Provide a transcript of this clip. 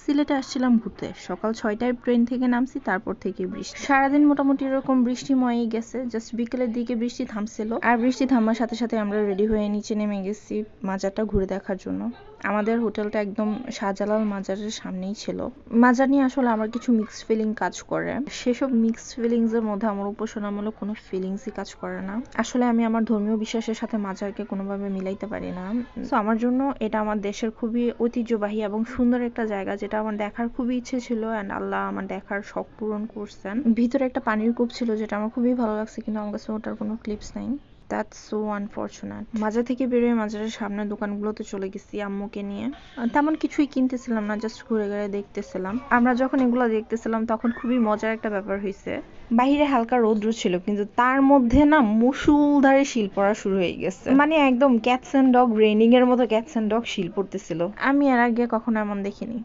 সিলেটে আসছিলাম ঘুরতে। সকাল 6টায় ট্রেন থেকে নামছি, তারপর থেকে বৃষ্টি। সারাদিন মোটামুটি এরকম বৃষ্টিময়ই গেছে, জাস্ট বিকেলের দিকে বৃষ্টি থামছিল। আর বৃষ্টি থামার সাথে সাথে আমরা রেডি হয়ে নিচে নেমে গেছি মাজারটা ঘুরে দেখার জন্য। আমাদের হোটেলটা একদম শাহজালাল মাজারের সামনেই ছিল। মাজার নিয়ে আসলে আমার কিছু মিক্সড ফিলিং কাজ করে। সেসব মিক্সড ফিলিংস এর মধ্যে আমার উপাসনামূলক কোনো ফিলিংসই কাজ করে না। আসলে আমি আমার ধর্মীয় বিশ্বাসের সাথে মাজারকে কোনোভাবে মিলাইতে পারি না। তো আমার জন্য এটা আমার দেশের খুবই ঐতিহ্যবাহী এবং সুন্দর একটা জায়গা, যেটা আমার দেখার খুবই ইচ্ছে ছিল, অ্যান্ড আল্লাহ আমার দেখার শখ পূরণ করছেন। ভিতরে একটা পানির কূপ ছিল, যেটা আমার খুবই ভালো লাগছে, কিন্তু আমার কাছে ওটার কোনো ক্লিপস নাই। That's so unfortunate. মাজার থেকে বেরোয় মাজারের সামনের দোকানগুলোতে চলে গেছি আম্মুকে নিয়ে। তেমন কিছুই কিনতেছিলাম না, জাস্ট ঘুরে ঘুরে দেখতেছিলাম। আমরা যখন এগুলো দেখতেছিলাম তখন খুবই মজার একটা ব্যাপার হয়েছে। বাইরে হালকা রৌদ্র ছিল, কিন্তু তার মধ্যে না মুষলধারে শীল পড়া শুরু হয়ে গেছে। মানে একদম ক্যাটস এন্ড ডগ রেনিং এর মতো ক্যাটস এন্ড ডগ শীল পড়তেছিল। আমি এর আগে কখনো এমন দেখিনি।